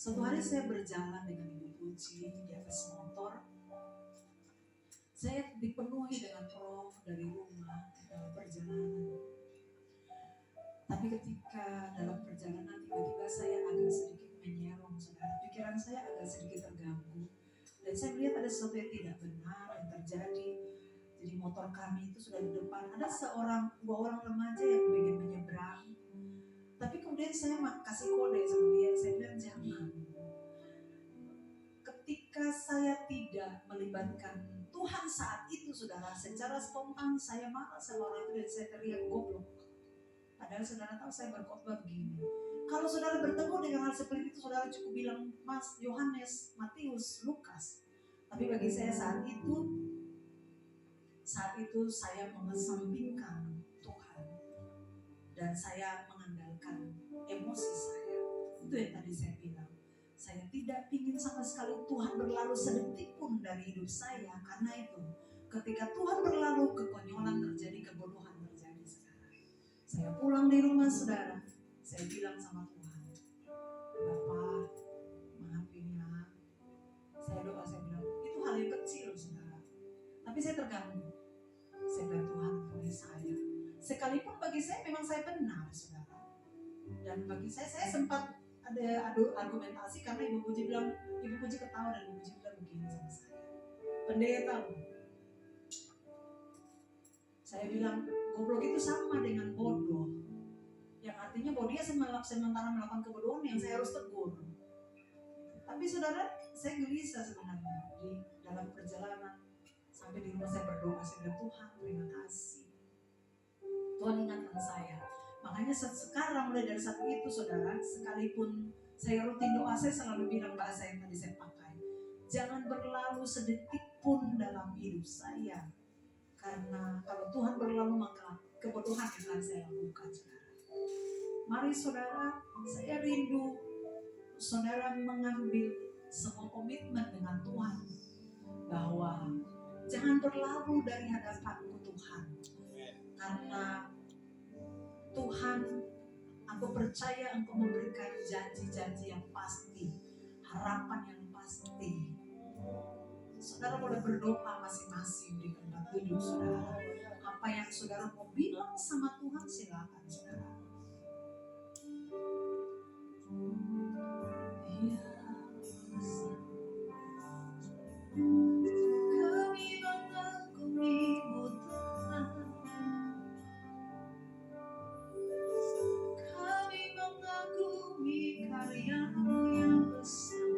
Suatu hari saya berjalan dengan Ibu Puji di atas motor. Saya dipenuhi dengan roh dari rumah dalam perjalanan. Tapi ketika dalam perjalanan tiba-tiba saya agak sedikit menyerong, saudara. Pikiran saya agak sedikit terganggu. Dan saya melihat ada sesuatu yang tidak benar yang terjadi. Jadi motor kami itu sudah di depan. Ada dua orang remaja yang ingin menyeberang. Tapi kemudian saya kasih kode sama dia, saya bilang jangan. Ketika saya tidak melibatkan Tuhan saat itu, saudara, secara spontan saya marah sama orang itu dan saya teriak goblok. Padahal saudara tahu saya berkhotbah begini. Kalau saudara bertemu dengan hal seperti itu, saudara cukup bilang Mas, Yohanes, Matius, Lukas. Tapi bagi saya saat itu saya mengesampingkan Tuhan. Dan saya mengandalkan emosi saya. Itu yang tadi saya bilang. Saya tidak ingin sama sekali Tuhan berlalu sedetik pun dari hidup saya. Karena itu, ketika Tuhan berlalu, kekonyolan terjadi, kebodohan terjadi. Saya pulang di rumah saudara. Saya bilang sama Tuhan, Bapak, maafin ya. Saya doa, saya bilang, itu hal yang kecil saudara. Tapi saya terganggu. Saya bilang, Tuhan ampuni saya. Sekalipun bagi saya memang saya benar, saudara. Dan bagi saya sempat ada argumentasi karena Ibu Puji ketawa dan Ibu Puji bilang begini sama saya. Pendeta, saya bilang goblok itu sama dengan bodoh. Yang artinya bahwa dia sementara melakukan kebodohan yang saya harus tegur. Tapi saudara, saya gelisah sebenarnya di dalam perjalanan. Sampai di rumah saya berdoa, saya bilang Tuhan terima kasih. Tuhan ingatkan saya. Makanya sekarang mulai dari saat itu saudara, sekalipun saya rutin doa, saya selalu bilang bahasa yang tadi saya pakai. Jangan berlalu sedetik pun dalam hidup saya. Karena kalau Tuhan berlalu maka kebodohan yang akan saya lakukan saudara. Mari saudara, saya rindu saudara mengambil sebuah komitmen dengan Tuhan. Bahwa jangan berlalu dari hadapanku Tuhan. Karena Tuhan, aku percaya Engkau memberikan janji-janji yang pasti, harapan yang pasti. Saudara boleh berdoa masing-masing di tempat duduk saudara. Apa yang saudara mau bilang sama Tuhan silakan saudara. Kami mengagumi-Mu Tuhan. Kami mengagumi karya-Mu yang besar.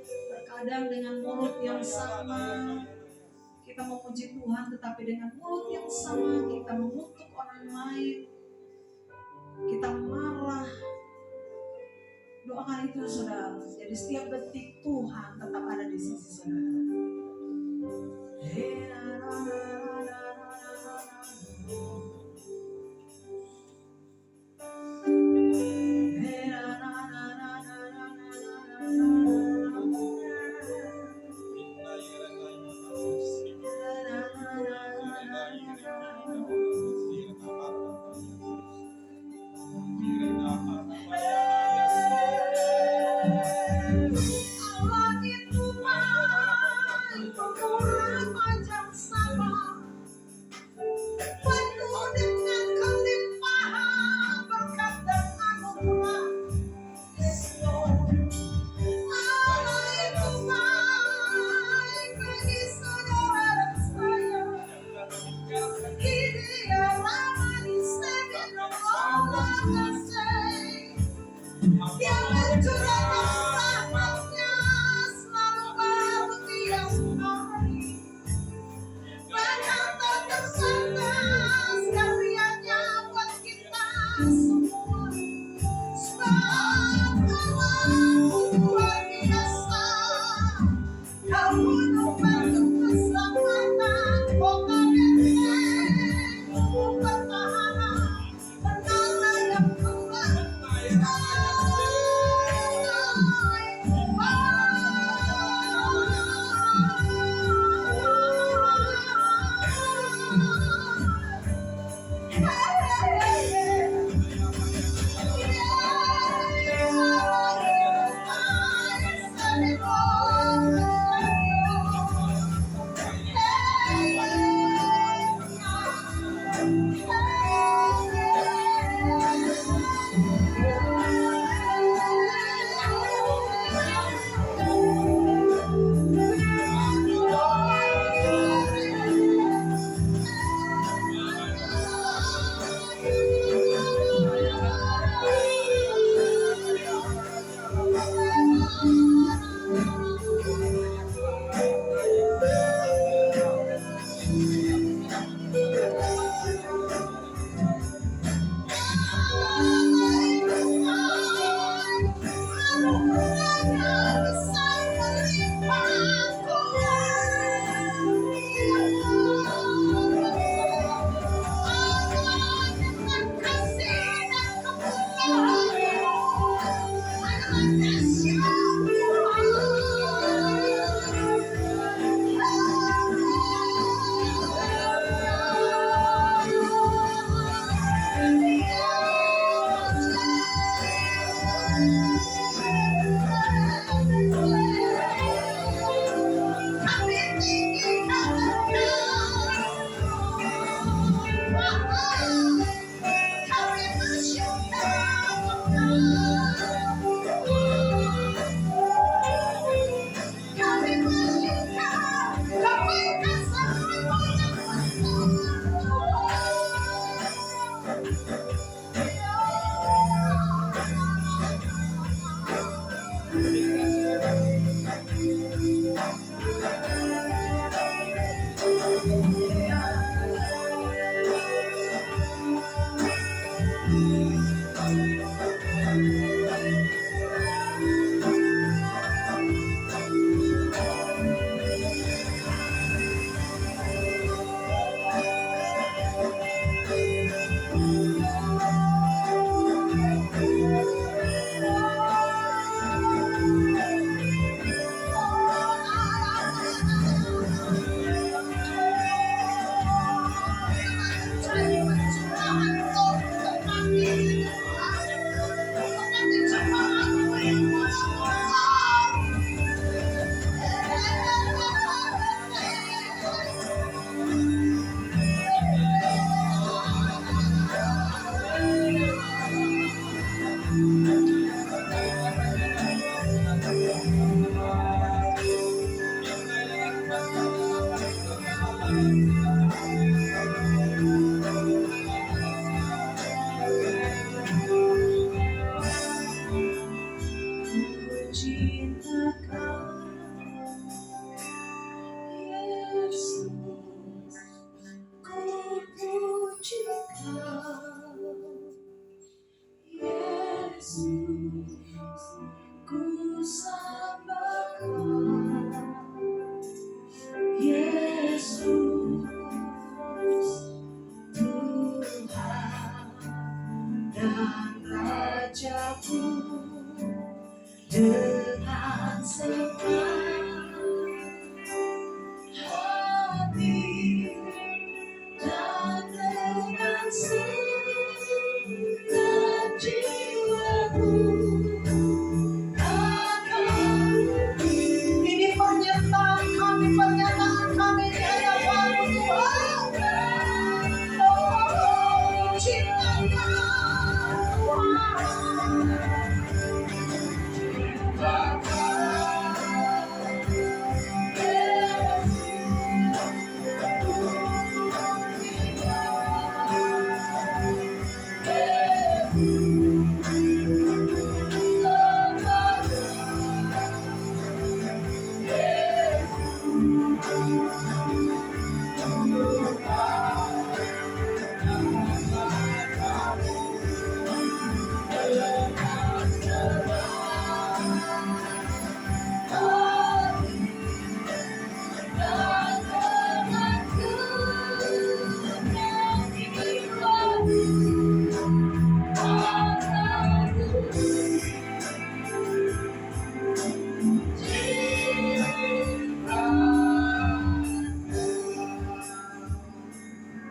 Terkadang dengan mulut yang sama kita memuji Tuhan, tetapi dengan mulut yang sama kita mengutuk orang lain, kita marah. Doakan itu saudara. Jadi setiap detik Tuhan tetap ada di sisi saudara.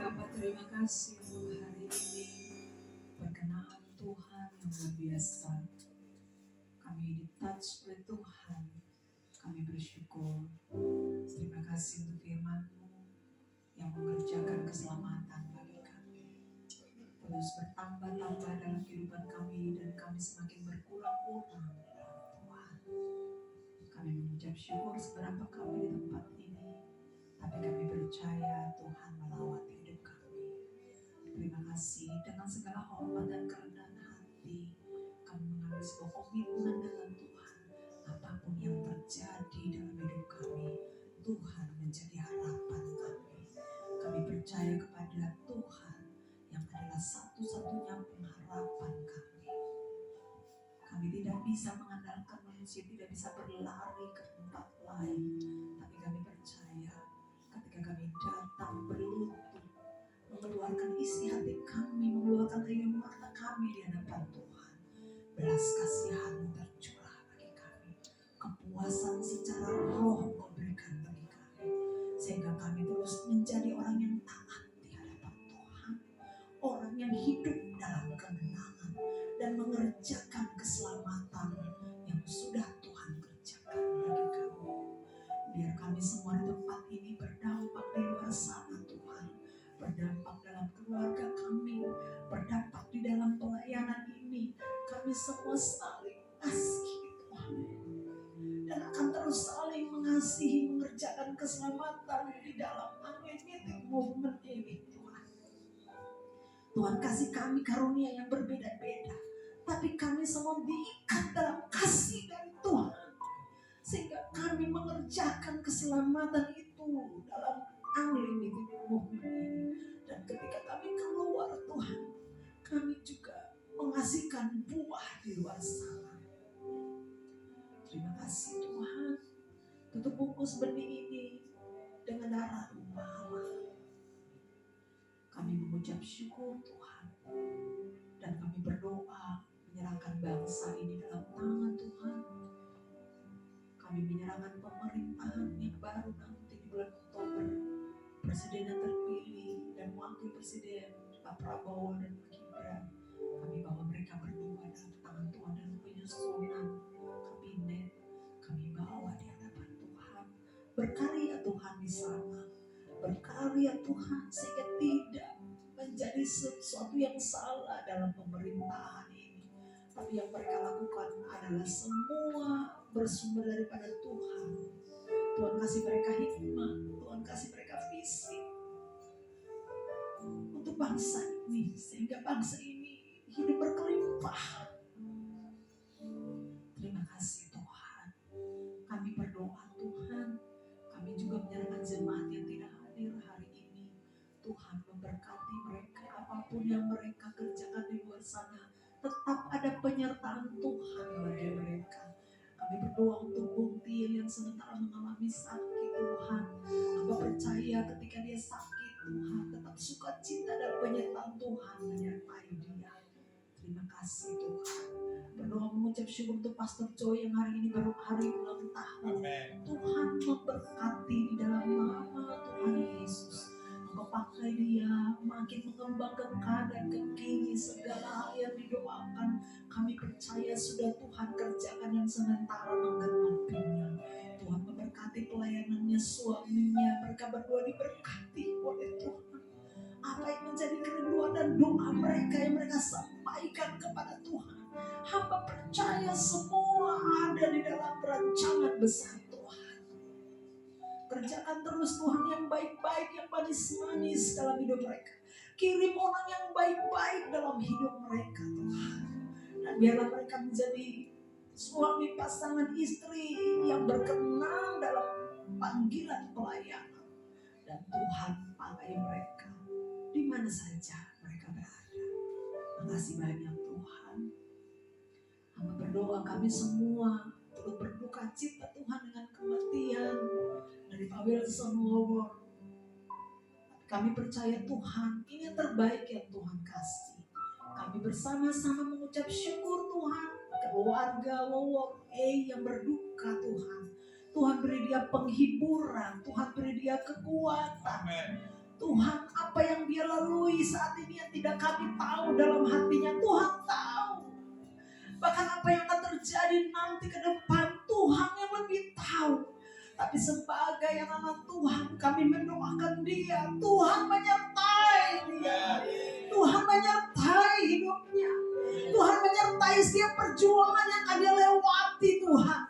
Bapak terima kasih untuk hari ini, perkenan Tuhan yang luar biasa. Kami di-touch oleh Tuhan, kami bersyukur. Terima kasih untuk firman-Mu yang mengerjakan keselamatan bagi kami. Terus bertambah-tambah dalam kehidupan kami dan kami semakin berkurang-kurang Tuhan. Kami mengucap syukur seberapa kami di tempat ini, tapi kami percaya Tuhan melawat hidup kami. Terima kasih dengan segala hormat dan kerendahan hati kami mengambil sebuah komitmen dengan Tuhan. Apapun yang terjadi dalam hidup kami, Tuhan menjadi harapan kami. Kami percaya kepada Tuhan yang adalah satu-satunya pengharapan kami. Kami tidak bisa mengandalkan manusia, tidak bisa berlari ke tempat lain. Tapi kami percaya ketika kami datang berlutut, mengeluarkan isi hati kami, mengeluarkan air mata kami di hadapan Tuhan, belas kasihan-Mu tercurah bagi kami. Kepuasan secara roh Kau berikan bagi kami, sehingga kami terus menjadi orang yang taat di hadapan Tuhan, orang yang hidup dalam kemenangan dan mengerjakan keselamatan yang sudah Tuhan kerjakan bagi kami. Biar kami semua di tempat ini berdampak di luar sana Tuhan, berdampak dalam keluarga kami, berdampak di dalam pelayanan ini. Kami semua saling mengasihi Tuhan, dan akan terus saling mengasihi, mengerjakan keselamatan di dalam unlimited movement ini Tuhan. Tuhan kasih kami karunia yang berbeda-beda, tapi kami semua diikat dalam kasih dari Tuhan, sehingga kami mengerjakan keselamatan itu dalam unlimited movement ini. Dan ketika kami keluar Tuhan, kami juga menghasilkan buah di luar sana. Terima kasih Tuhan. Tutup bungkus benih ini dengan darah Allah. Kami mengucap syukur Tuhan, dan kami berdoa menyerahkan bangsa ini dalam tangan Tuhan. Kami menyerahkan pemerintahan yang baru nanti di bulan Oktober, presiden yang terpilih dan wakil presiden Pak Prabowo dan Pak Gibran. Kami bawa mereka berdua dalam tangan Tuhan, dan penyusunan kabinet kami bawa di hadapan Tuhan. Berkarya Tuhan di sana, berkarya Tuhan sehingga tidak menjadi sesuatu yang salah dalam pemerintahan ini, tapi yang mereka lakukan adalah semua bersumber daripada Tuhan. Tuhan kasih mereka hikmat, Tuhan kasih mereka visi untuk bangsa ini, sehingga bangsa ini hidup berkelimpah. Terima kasih Tuhan. Kami berdoa Tuhan, kami juga menyerahkan jemaat yang tidak hadir hari ini. Tuhan memberkati mereka, apapun yang mereka kerjakan di luar sana, tetap ada penyertaan Tuhan bagi mereka. Kami berdoa untuk Bung Tiel yang sementara mengalami sakit Tuhan. Hamba percaya ketika dia sakit Tuhan, tetap sukacita dan penyertaan Tuhan menyertai dia. Terima kasih Tuhan. Berdoa mengucap syukur untuk Pastor Joy yang hari ini baru hari ulang tahun. Tuhan memberkati di dalam nama Tuhan Yesus. Engkau pakai dia makin mengembangkan keadaan kekini, segala hal yang didoakan kami percaya sudah Tuhan kerjakan dan sementara menggenapinya. Tuhan memberkati pelayanannya, suaminya, mereka berdua diberkati oleh Tuhan. Apa yang menjadi kerinduan dan doa mereka yang mereka sampaikan kepada Tuhan, hamba percaya semua ada di dalam rancangan besar Tuhan. Kerjakan terus Tuhan yang baik-baik, yang manis-manis dalam hidup mereka. Kirim orang yang baik-baik dalam hidup mereka Tuhan. Dan biarlah mereka menjadi suami, pasangan, istri yang berkenan dalam panggilan pelayanan. kami semua turut berduka cita Tuhan dengan kematian dari Pak Wilson Wowor. Kami percaya Tuhan, ini yang terbaik yang Tuhan kasih. Kami bersama-sama mengucap syukur Tuhan, keluarga Wowor yang berduka Tuhan. Tuhan beri dia penghiburan, Tuhan beri dia kekuatan. Tuhan, apa yang dia lalui saat ini yang tidak kami tahu dalam hatinya, Tuhan tahu. Bahkan apa yang akan terjadi nanti ke depan, Tuhan yang lebih tahu. Tapi sebagai anak Tuhan, kami mendoakan dia. Tuhan menyertai dia. Tuhan menyertai hidupnya. Tuhan menyertai setiap perjuangan yang akan dia lewati Tuhan.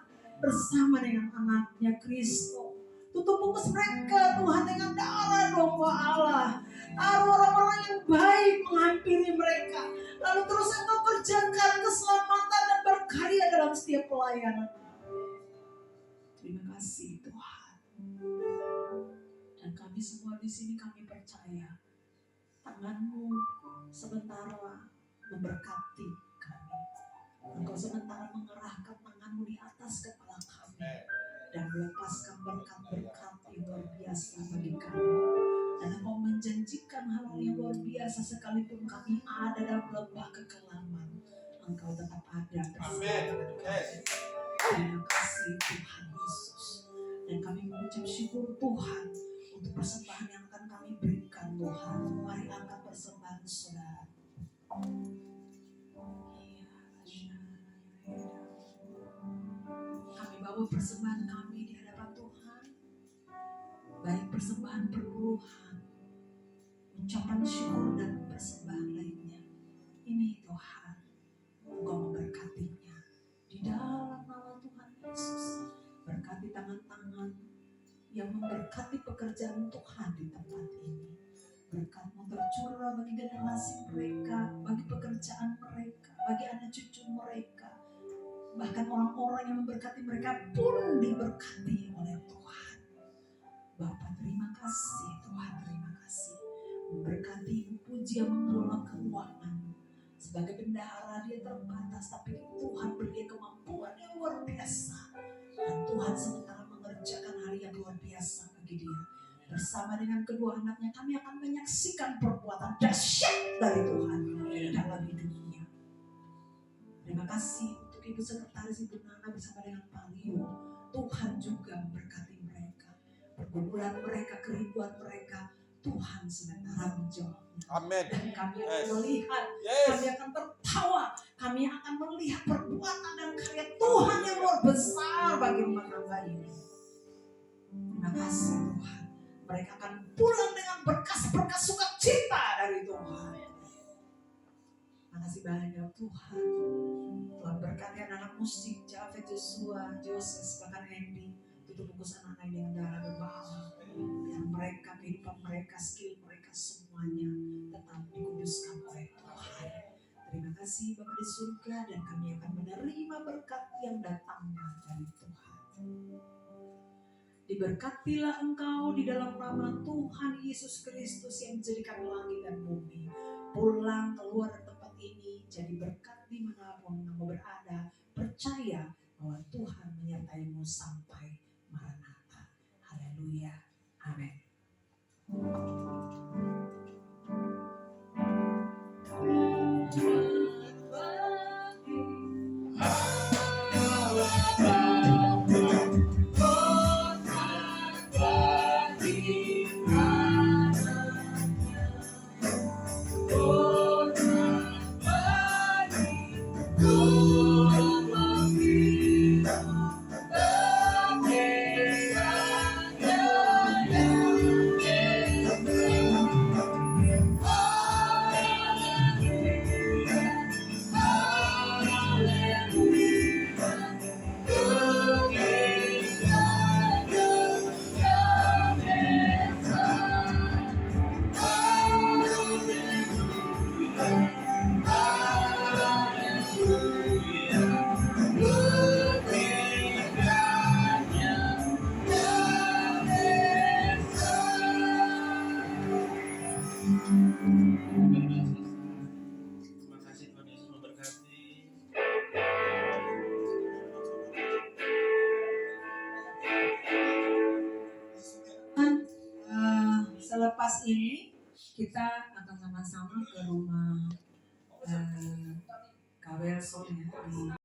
Bersama dengan anaknya Kristus. Tutup bungkus mereka Tuhan dengan darah domba Allah. Taruh orang-orang yang baik menghampiri mereka. Lalu terus Engkau kerjakan keselamatan dan berkarya dalam setiap pelayanan. Terima kasih Tuhan. Dan kami semua di sini kami percaya tangan-Mu sementara memberkati kami. Engkau sementara mengerahkan tangan-Mu di atas kepala kami dan melepaskan berkat-berkat yang luar biasa bagi kami. Dan Engkau menjanjikan hal yang luar biasa sekalipun kami ada dalam lembah kekelaman, Engkau tetap ada bersama kami. Terima kasih Tuhan Yesus. Dan kami mengucap syukur Tuhan untuk persembahan yang akan kami berikan Tuhan. Mari angkat persembahan saudara. Kami bawa persembahan kami di hadapan Tuhan. Baik persembahan perpuluhan, ucapan syukur dan persembahan lainnya. Ini Tuhan, Engkau memberkatinya di dalam nama Tuhan Yesus. Berkati tangan-tangan yang memberkati pekerjaan Tuhan di tempat ini. Berkat-Mu tercurah bagi generasi mereka, bagi pekerjaan mereka, bagi anak cucu mereka. Bahkan orang-orang yang memberkati mereka pun diberkati oleh Tuhan. Bapak terima kasih Tuhan, terima kasih. Memberkati Ibu Puji yang mengelola keuangan. Sebagai bendahara dia terbatas, tapi Tuhan beri dia kemampuan yang luar biasa. Dan Tuhan sementara mengerjakan hal yang luar biasa bagi dia. Bersama dengan kedua anaknya kami akan menyaksikan perbuatan dahsyat dari Tuhan dalam hidupnya. Terima kasih untuk Ibu Sekretaris Ibu Nana bersama dengan Pak Lio. Tuhan juga memberkati mereka. Pergumulan mereka, kerinduan mereka, Tuhan sementara menjawab. Amin. Dan kami akan melihat, kami akan tertawa, kami akan melihat perbuatan dan karya Tuhan yang luar besar bagi rumah tangga ini. Terima kasih Tuhan. Mereka akan pulang dengan berkas-berkas sukacita dari Tuhan. Terima kasih banyak Tuhan. Tuhan berkati anak musik, Javed, Joshua, Joses, bahkan Andy. Tutup bungkus anak-anak yang darah berbahagia. Biar mereka, kehidupan mereka, skill mereka semuanya tetap dikuduskan oleh Tuhan. Terima kasih Bapa di surga, dan kami akan menerima berkat yang datangnya dari Tuhan. Diberkatilah engkau di dalam nama Tuhan Yesus Kristus yang menjadikan langit dan bumi. Pulang keluar dari tempat ini jadi berkat dimanapun kamu berada. Percaya bahwa Tuhan menyertai-Mu sampai Maranatha. Haleluya. Amin. selepas ini kita akan sama-sama ke rumah Kak Wilson ya di